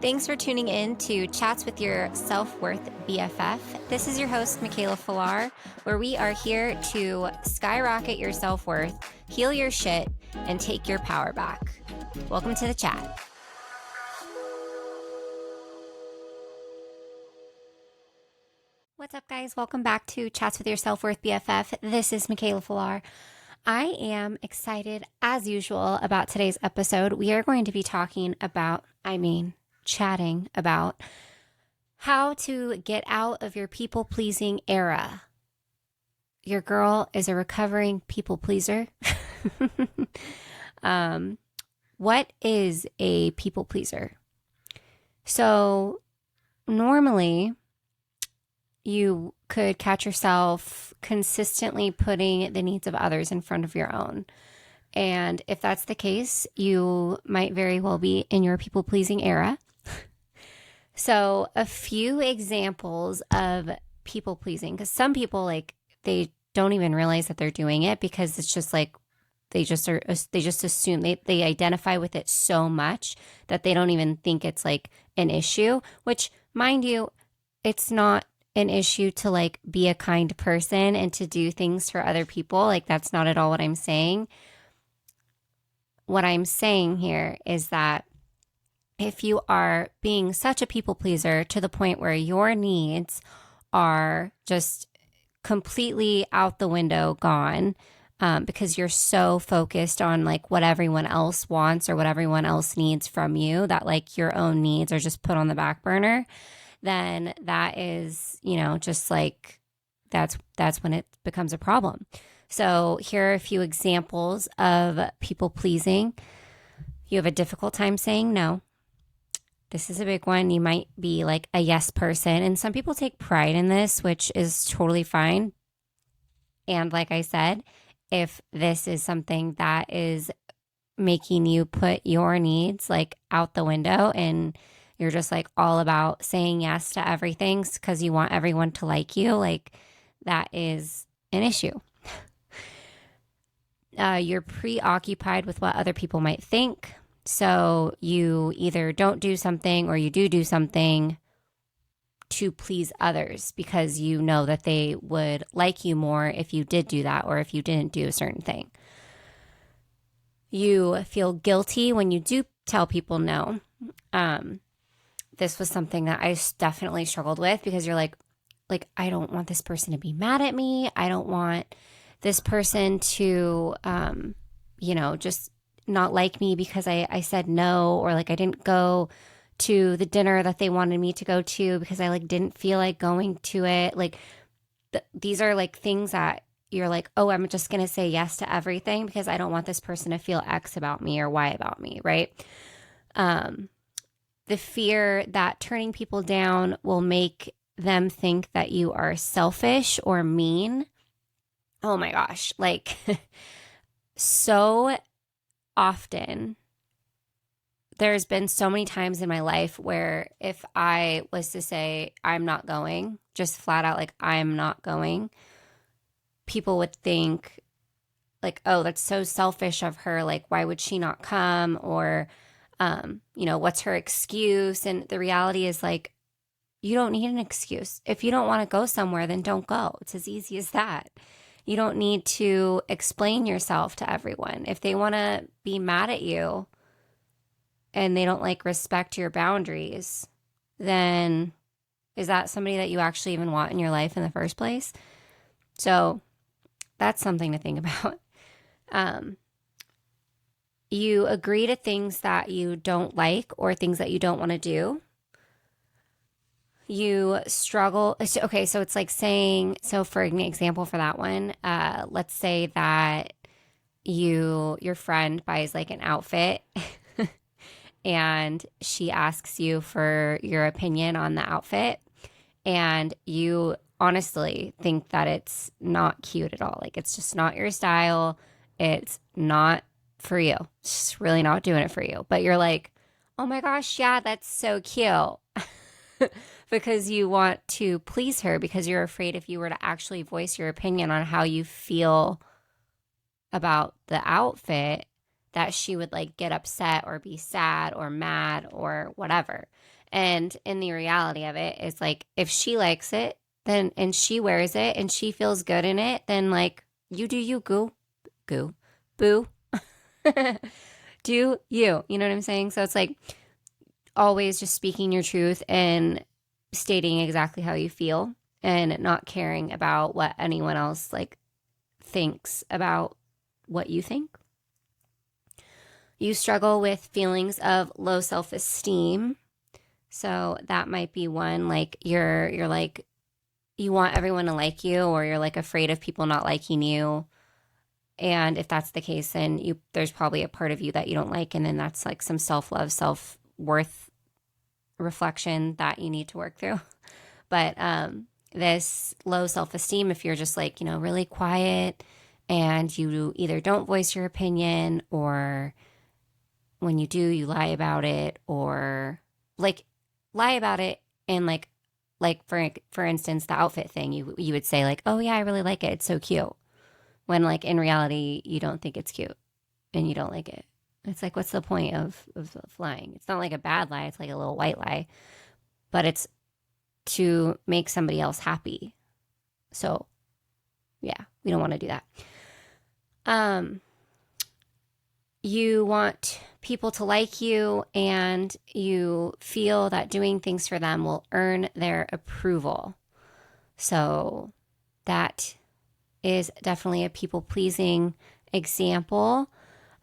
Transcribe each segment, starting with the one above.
Thanks for tuning in to Chats with Your Self-Worth BFF. This is your host, Michaela Falar, where we are here to skyrocket your self-worth, heal your shit, and take your power back. Welcome to the chat. What's up, guys? Welcome back to Chats with Your Self-Worth BFF. This is Michaela Falar. I am excited, as usual, about today's episode. We are going to be talking about, chatting about how to get out of your people-pleasing era. Your girl is a recovering people pleaser. What is a people pleaser? So normally you could catch yourself consistently putting the needs of others in front of your own. And if that's the case, you might very well be in your people-pleasing era. So a few examples of people pleasing, because some people they don't even realize that they're doing it because it's just like they just assume they identify with it so much that they don't even think it's like an issue, which, mind you, it's not an issue to be a kind person and to do things for other people. That's not at all what I'm saying. What I'm saying here is that if you are being such a people pleaser to the point where your needs are just completely out the window, gone, because you're so focused on what everyone else wants or what everyone else needs from you, that your own needs are just put on the back burner, then that is, that's when it becomes a problem. So here are a few examples of people pleasing. You have a difficult time saying no. This is a big one. You might be a yes person, and some people take pride in this, which is totally fine. And like I said, if this is something that is making you put your needs out the window and you're just all about saying yes to everything because you want everyone to like you, that is an issue. You're preoccupied with what other people might think. So you either don't do something or you do something to please others because you know that they would like you more if you did do that or if you didn't do a certain thing. You feel guilty when you do tell people no. This was something that I definitely struggled with because you're like, I don't want this person to be mad at me. I don't want this person to, just not like me because I said no, or I didn't go to the dinner that they wanted me to go to because I didn't feel like going to it. These are things that you're oh, I'm just going to say yes to everything because I don't want this person to feel X about me or Y about me, right? The fear that turning people down will make them think that you are selfish or mean. Oh my gosh, so often there's been so many times in my life where if I was to say I'm not going, just flat out I'm not going, people would think oh, that's so selfish of her. Why would she not come? Or, what's her excuse? And the reality is you don't need an excuse. If you don't want to go somewhere, then don't go. It's as easy as that. You don't need to explain yourself to everyone. If they want to be mad at you and they don't respect your boundaries, then is that somebody that you actually even want in your life in the first place? So that's something to think about. You agree to things that you don't like or things that you don't want to do. You struggle. Okay, so it's saying, so for an example for that one, let's say that your friend buys an outfit and she asks you for your opinion on the outfit and you honestly think that it's not cute at all. It's just not your style. It's not for you. It's just really not doing it for you. But you're oh my gosh, yeah, that's so cute. Because you want to please her because you're afraid if you were to actually voice your opinion on how you feel about the outfit, that she would like get upset or be sad or mad or whatever. And in the reality of it, it's like if she likes it, then and she wears it and she feels good in it, then like you do you, goo, boo. Do you? You know what I'm saying? So it's like always just speaking your truth and stating exactly how you feel and not caring about what anyone else like thinks about what you think. You struggle with feelings of low self-esteem. So that might be one, like you're like you want everyone to like you, or you're like afraid of people not liking you. And if that's the case, then there's probably a part of you that you don't like, and then that's like some self-love, self-worth reflection that you need to work through. But this low self-esteem, if you're just like, really quiet and you either don't voice your opinion, or when you do, you lie about it, or like lie about it, and like for instance, the outfit thing, you would say like, oh yeah, I really like it, it's so cute, when like in reality you don't think it's cute and you don't like it. It's like, what's the point of lying? It's not like a bad lie, it's like a little white lie, but it's to make somebody else happy. So yeah, we don't want to do that. You want people to like you, and you feel that doing things for them will earn their approval. So that is definitely a people-pleasing example.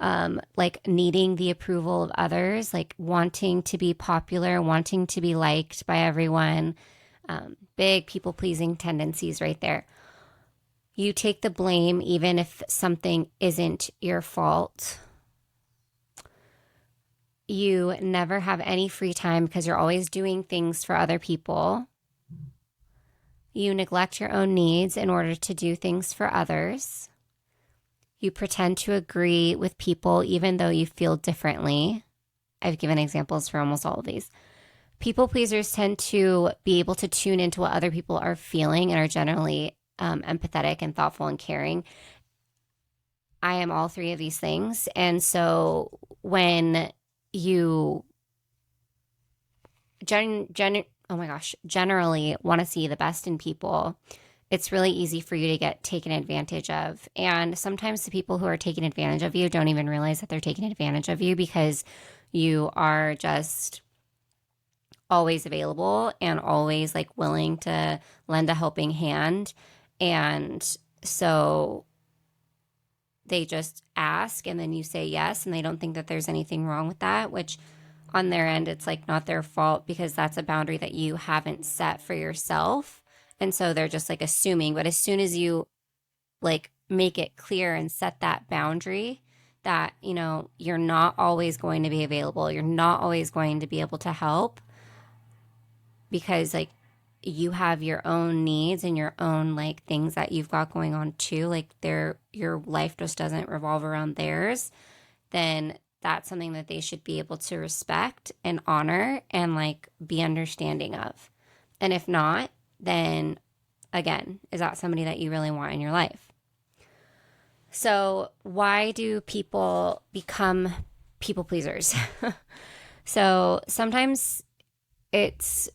Like needing the approval of others, like wanting to be popular, wanting to be liked by everyone. Big people-pleasing tendencies right there. You take the blame even if something isn't your fault. You never have any free time because you're always doing things for other people. You neglect your own needs in order to do things for others. You pretend to agree with people even though you feel differently. I've given examples for almost all of these. People pleasers tend to be able to tune into what other people are feeling and are generally empathetic and thoughtful and caring. I am all three of these things. And so when you generally want to see the best in people, it's really easy for you to get taken advantage of. And sometimes the people who are taking advantage of you don't even realize that they're taking advantage of you, because you are just always available and always like willing to lend a helping hand. And so they just ask and then you say yes, and they don't think that there's anything wrong with that, which on their end, it's like not their fault, because that's a boundary that you haven't set for yourself. And so they're just like assuming. But as soon as you like make it clear and set that boundary that, you're not always going to be available, you're not always going to be able to help, because like you have your own needs and your own like things that you've got going on too, like your life just doesn't revolve around theirs, then that's something that they should be able to respect and honor and like be understanding of. And if not, then again, is that somebody that you really want in your life? So why do people become people pleasers? So sometimes it's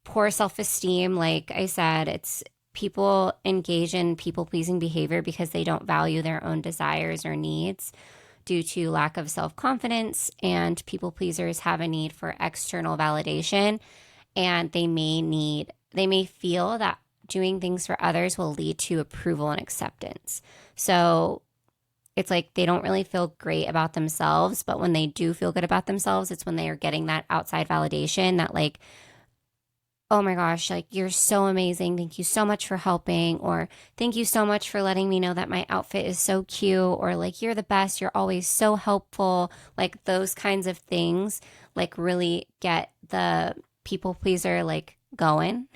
poor self-esteem. Like I said, it's people engage in people-pleasing behavior because they don't value their own desires or needs due to lack of self-confidence, and people pleasers have a need for external validation, and they may feel that doing things for others will lead to approval and acceptance. So it's like they don't really feel great about themselves, but when they do feel good about themselves, it's when they are getting that outside validation that like, oh my gosh, like you're so amazing. Thank you so much for helping. Or thank you so much for letting me know that my outfit is so cute. Or like, you're the best. You're always so helpful. Like those kinds of things like really get the people pleaser like going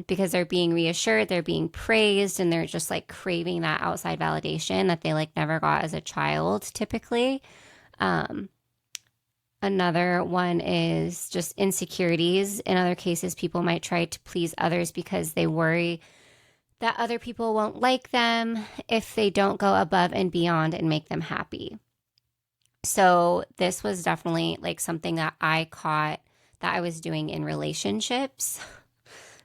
because they're being reassured, they're being praised, and they're just like craving that outside validation that they like never got as a child typically. Another one is just insecurities. In other cases, people might try to please others because they worry that other people won't like them if they don't go above and beyond and make them happy. So this was definitely like something that I caught that I was doing in relationships.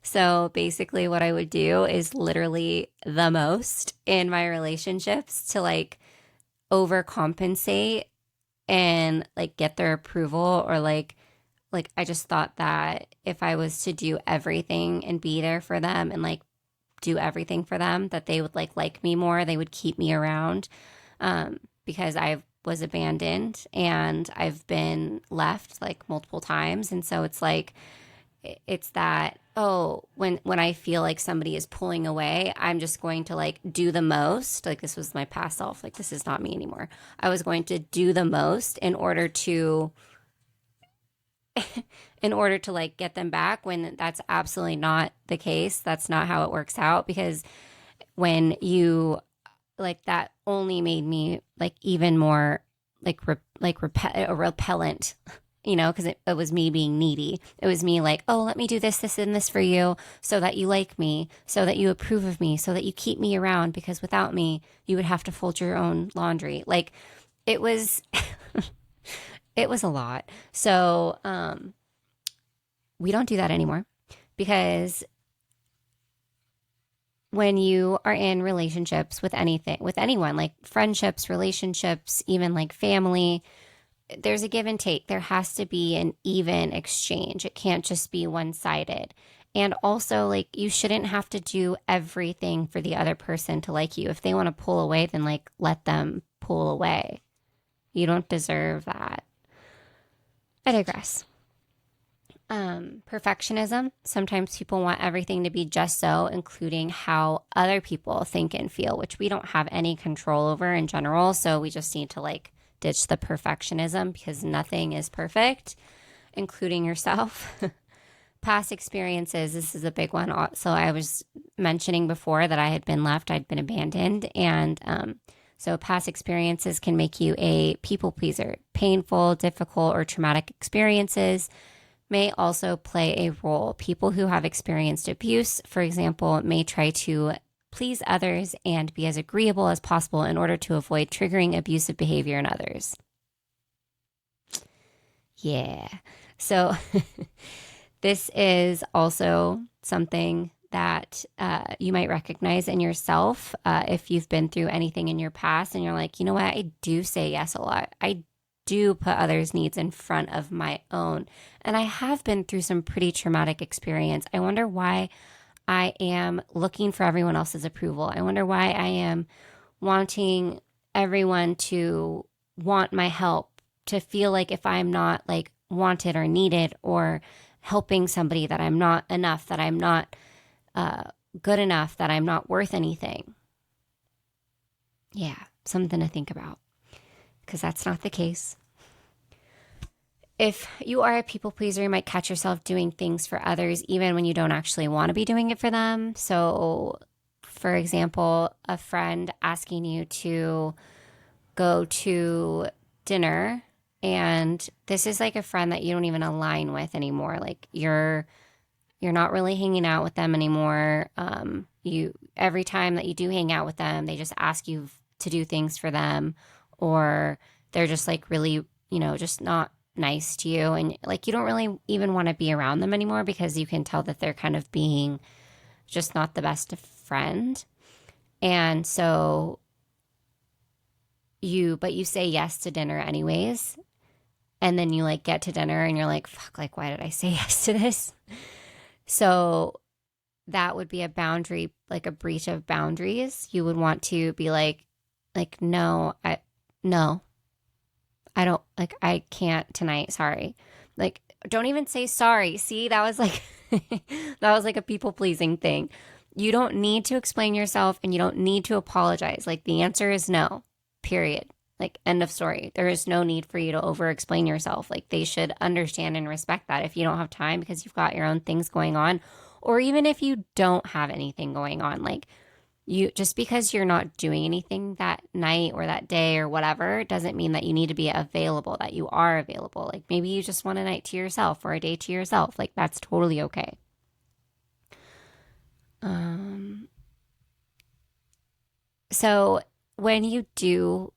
So basically, what I would do is literally the most in my relationships to like overcompensate and like get their approval, or like I just thought that if I was to do everything and be there for them and like do everything for them, that they would like me more, they would keep me around, because I was abandoned and I've been left like multiple times. And so it's like it's that, oh, when I feel like somebody is pulling away, I'm just going to like do the most. Like this was my past self, like this is not me anymore. I was going to do the most in order to like get them back, when that's absolutely not the case. That's not how it works out, because when you like, that only made me like even more repellent, because it was me being needy. It was me like, oh, let me do this, this, and this for you so that you like me, so that you approve of me, so that you keep me around, because without me, you would have to fold your own laundry. Like it was, it was a lot. So, we don't do that anymore, because when you are in relationships with anything, with anyone, like friendships, relationships, even like family, there's a give and take. There has to be an even exchange. It can't just be one sided. And also, like, you shouldn't have to do everything for the other person to like you. If they want to pull away, then like let them pull away. You don't deserve that. I digress. Perfectionism. Sometimes people want everything to be just so, including how other people think and feel, which we don't have any control over in general. So we just need to like ditch the perfectionism, because nothing is perfect, including yourself. Past experiences. This is a big one. So I was mentioning before that I had been left, I'd been abandoned. And so past experiences can make you a people pleaser. Painful, difficult, or traumatic experiences may also play a role. People who have experienced abuse, for example, may try to please others and be as agreeable as possible in order to avoid triggering abusive behavior in others. Yeah. So this is also something that you might recognize in yourself, if you've been through anything in your past and you're like, you know what, I do say yes a lot. I do put others' needs in front of my own. And I have been through some pretty traumatic experience. I wonder why I am looking for everyone else's approval. I wonder why I am wanting everyone to want my help, to feel like if I'm not like wanted or needed or helping somebody, that I'm not enough, that I'm not uh, good enough, that I'm not worth anything. Yeah, something to think about, because that's not the case. If you are a people pleaser, you might catch yourself doing things for others even when you don't actually want to be doing it for them. So, for example, a friend asking you to go to dinner, and this is like a friend that you don't even align with anymore. Like you're not really hanging out with them anymore. You every time that you do hang out with them, they just ask you to do things for them, or they're just like really, just not nice to you, and like you don't really even want to be around them anymore, because you can tell that they're kind of being just not the best of friend. And so you say yes to dinner anyways, and then you like get to dinner and you're like, fuck, like why did I say yes to this? So that would be a boundary, like a breach of boundaries. You would want to be like, no, no, I don't, like, I can't tonight. Sorry. Like, don't even say sorry. See, that was like, that was like a people pleasing thing. You don't need to explain yourself and you don't need to apologize. Like, the answer is no, period. Like, end of story. There is no need for you to over explain yourself. Like, they should understand and respect that if you don't have time because you've got your own things going on, or even if you don't have anything going on. Like, you just because you're not doing anything that night or that day or whatever doesn't mean that you need to be available, that you are available. Like, maybe you just want a night to yourself or a day to yourself. Like, that's totally okay. So when you do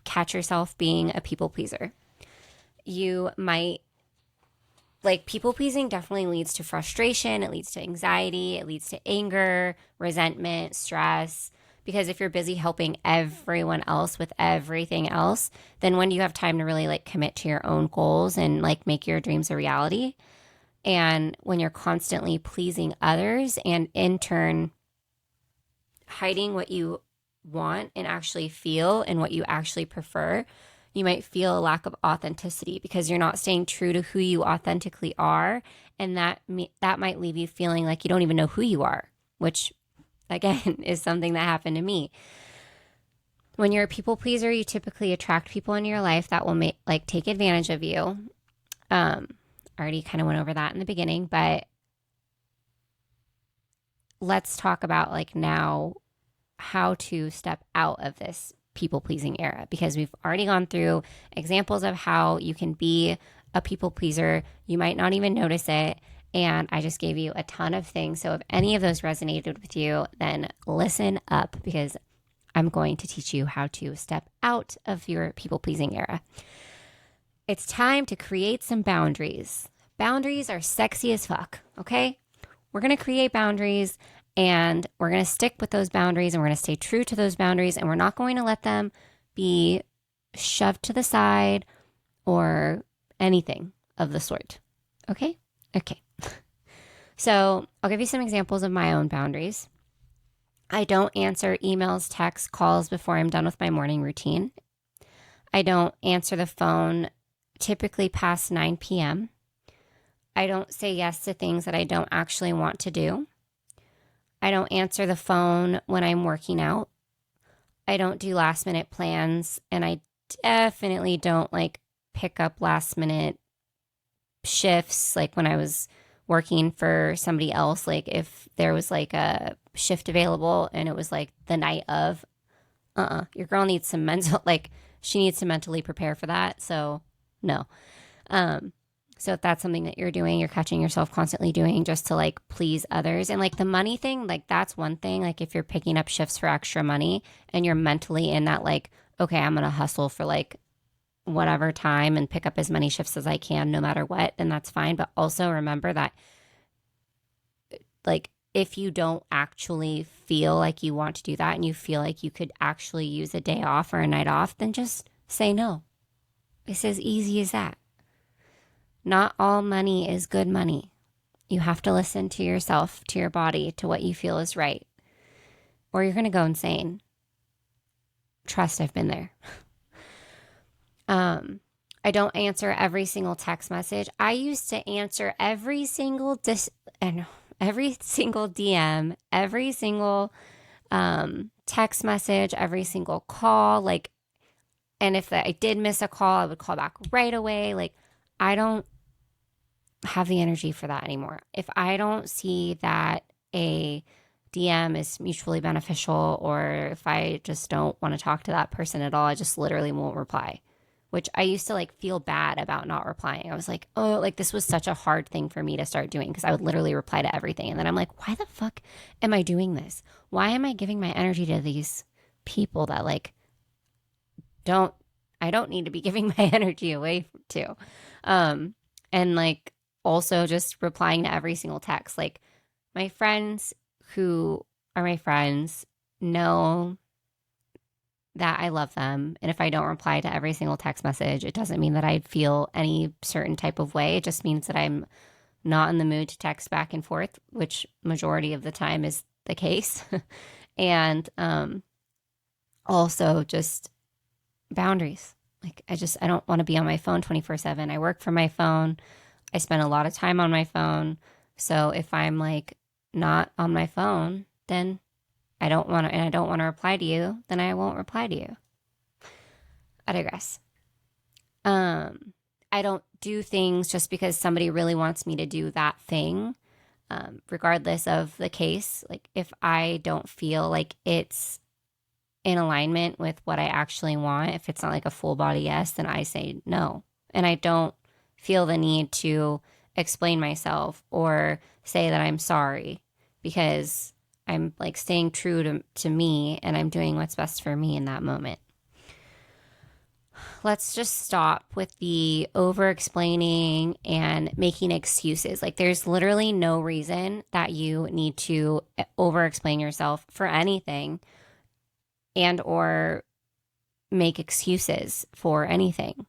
catch yourself being a people pleaser. You might, like, people pleasing definitely leads to frustration. It leads to anxiety. It leads to anger, resentment, stress. Because if you're busy helping everyone else with everything else, then when do you have time to really like commit to your own goals and like make your dreams a reality? And when you're constantly pleasing others and in turn hiding what you want and actually feel and what you actually prefer, you might feel a lack of authenticity because you're not staying true to who you authentically are. And that might leave you feeling like you don't even know who you are, which again is something that happened to me. When you're a people pleaser, you typically attract people in your life that will take advantage of you. I already kind of went over that in the beginning, but let's talk about like now how to step out of this people pleasing era, because we've already gone through examples of how you can be a people pleaser. You might not even notice it. And I just gave you a ton of things. So if any of those resonated with you, then listen up, because I'm going to teach you how to step out of your people pleasing era. It's time to create some boundaries. Boundaries are sexy as fuck, okay? We're going to create boundaries and we're going to stick with those boundaries and we're going to stay true to those boundaries, and we're not going to let them be shoved to the side or anything of the sort. Okay? Okay. So I'll give you some examples of my own boundaries. I don't answer emails, texts, calls before I'm done with my morning routine. I don't answer the phone typically past 9 p.m. I don't say yes to things that I don't actually want to do. I don't answer the phone when I'm working out. I don't do last minute plans, and I definitely don't like pick up last minute shifts. Like when I was working for somebody else, like if there was like a shift available and it was like the night of, your girl needs some mental, like she needs to mentally prepare for that. So no. So if that's something that you're doing, you're catching yourself constantly doing just to like please others. And like the money thing, like that's one thing. Like if you're picking up shifts for extra money and you're mentally in that like, okay, I'm going to hustle for like whatever time and pick up as many shifts as I can no matter what, then that's fine. But also remember that like if you don't actually feel like you want to do that and you feel like you could actually use a day off or a night off, then just say no. It's as easy as that. Not all money is good money. You have to listen to yourself, to your body, to what you feel is right, or you're going to go insane. Trust, I've been there. I don't answer every single text message. I used to answer every single every single DM, every single text message, every single call. Like, and if I did miss a call, I would call back right away. Like, I don't have the energy for that anymore. If I don't see that a DM is mutually beneficial, or if I just don't want to talk to that person at all, I just literally won't reply. Which I used to like feel bad about not replying. I was like, oh, like this was such a hard thing for me to start doing, because I would literally reply to everything. And then I'm like, why the fuck am I doing this? Why am I giving my energy to these people that like I don't need to be giving my energy away to? And like also just replying to every single text. Like my friends who are my friends know that I love them. And if I don't reply to every single text message, it doesn't mean that I feel any certain type of way. It just means that I'm not in the mood to text back and forth, which majority of the time is the case. And also just boundaries. Like I don't want to be on my phone 24/7. I work from my phone. I spend a lot of time on my phone. So if I'm like not on my phone, then I don't want to reply to you, then I won't reply to you. I digress. I don't do things just because somebody really wants me to do that thing, regardless of the case. Like if I don't feel like it's in alignment with what I actually want, if it's not like a full body yes, then I say no. And I don't feel the need to explain myself or say that I'm sorry, because I'm like staying true to me, and I'm doing what's best for me in that moment. let's just stop with the over explaining and making excuses. Like, there's literally no reason that you need to over explain yourself for anything and or make excuses for anything.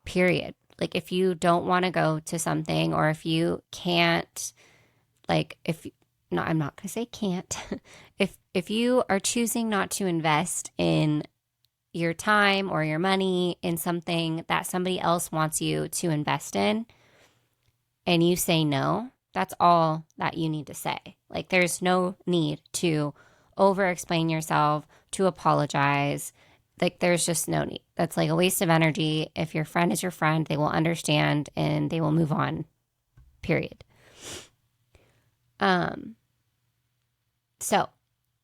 Period. Like, if you don't want to go to something, or if you can't, like, if no, I'm not going to say can't. If you are choosing not to invest in your time or your money in something that somebody else wants you to invest in, and you say no, that's all that you need to say. Like, there's no need to over explain yourself, to apologize. Like, there's just no need. That's like a waste of energy. If your friend is your friend, they will understand and they will move on, period. So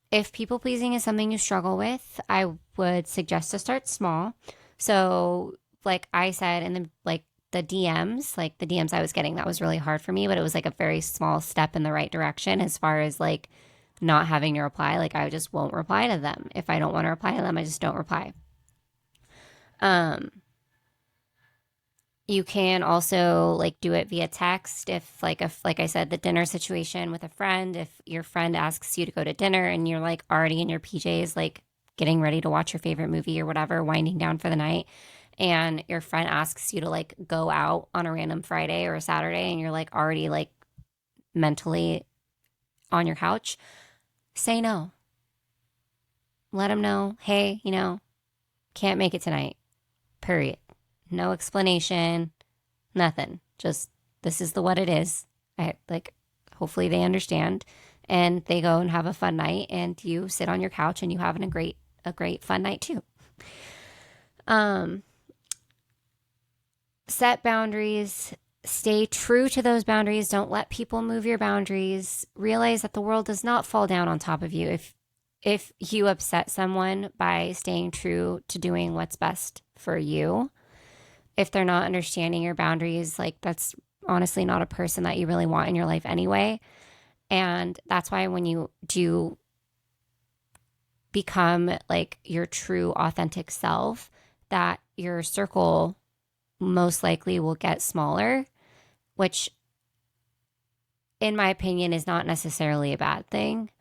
if people pleasing is something you struggle with, I would suggest to start small. So, like I said, in the DMs, like the DMs I was getting, that was really hard for me, but it was like a very small step in the right direction as far as like not having to reply. Like, I just won't reply to them. If I don't want to reply to them, I just don't reply. You can also like do it via text if like I said, the dinner situation with a friend, if your friend asks you to go to dinner and you're like already in your PJs, like getting ready to watch your favorite movie or whatever, winding down for the night, and your friend asks you to like go out on a random Friday or a Saturday and you're like already like mentally on your couch, say no. Let them know, hey, can't make it tonight. Period. No explanation, nothing. Just, this is what it is. Hopefully they understand and they go and have a fun night, and you sit on your couch and you having a great fun night too. Set boundaries, stay true to those boundaries. Don't let people move your boundaries. Realize that the world does not fall down on top of you if you upset someone by staying true to doing what's best for you. If they're not understanding your boundaries, like, that's honestly not a person that you really want in your life anyway. And that's why when you do become like your true authentic self, that your circle most likely will get smaller, which in my opinion is not necessarily a bad thing.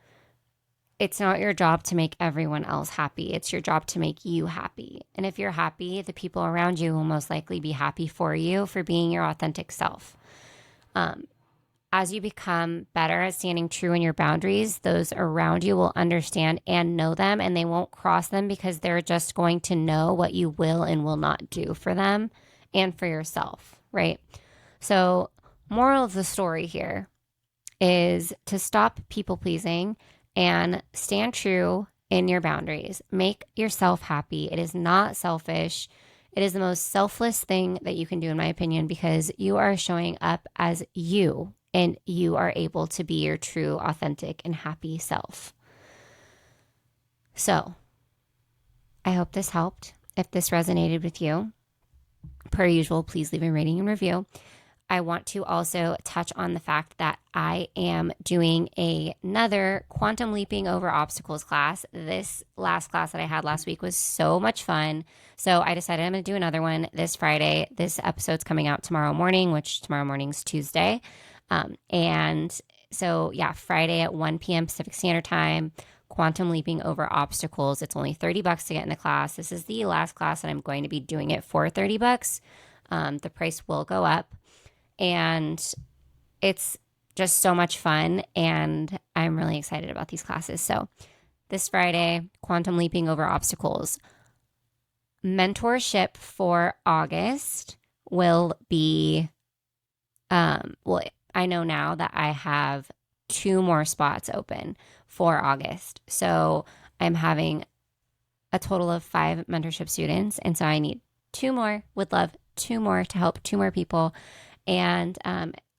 It's not your job to make everyone else happy. It's your job to make you happy. And if you're happy, the people around you will most likely be happy for you for being your authentic self. As you become better at standing true in your boundaries, those around you will understand and know them, and they won't cross them because they're just going to know what you will and will not do for them and for yourself, right? So, moral of the story here is to stop people pleasing and stand true in your boundaries. Make yourself happy. It is not selfish. It is the most selfless thing that you can do, in my opinion, because you are showing up as you and you are able to be your true, authentic, and happy self. So, I hope this helped. If this resonated with you, per usual, please leave a rating and review. I want to also touch on the fact that I am doing another quantum leaping over obstacles class. This last class that I had last week was so much fun. So I decided I'm going to do another one this Friday. This episode's coming out tomorrow morning, which tomorrow morning's Tuesday. And so, yeah, Friday at 1 p.m. Pacific Standard Time, quantum leaping over obstacles. It's only $30 to get in the class. This is the last class, and I'm going to be doing it for $30. The price will go up. And it's just so much fun, and I'm really excited about these classes. So this Friday, quantum leaping over obstacles. Mentorship for August will be, I know now that I have 2 more spots open for August. So I'm having a total of 5 mentorship students, and so I need 2 more, would love 2 more to help 2 more people. And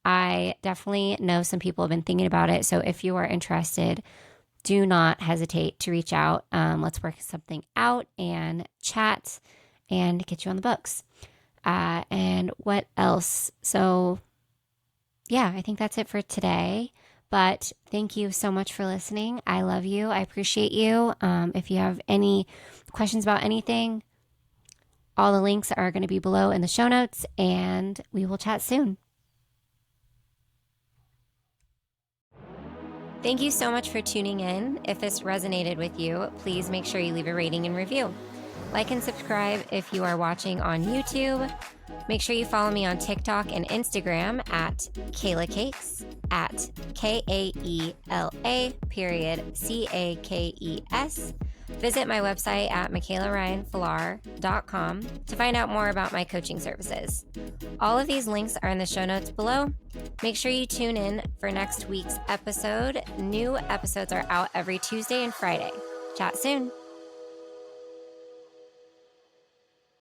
I definitely know some people have been thinking about it. So if you are interested, do not hesitate to reach out. Let's work something out and chat and get you on the books. And what else? So, yeah, I think that's it for today. But thank you so much for listening. I love you. I appreciate you. If you have any questions about anything, all the links are going to be below in the show notes, and we will chat soon. Thank you so much for tuning in. If this resonated with you, please make sure you leave a rating and review. Like and subscribe if you are watching on YouTube. Make sure you follow me on TikTok and Instagram at Kayla Cakes, at KAELA_CAKES. Visit my website at michaelaryanfalar.com to find out more about my coaching services. All of these links are in the show notes below. Make sure you tune in for next week's episode. New episodes are out every Tuesday and Friday. Chat soon.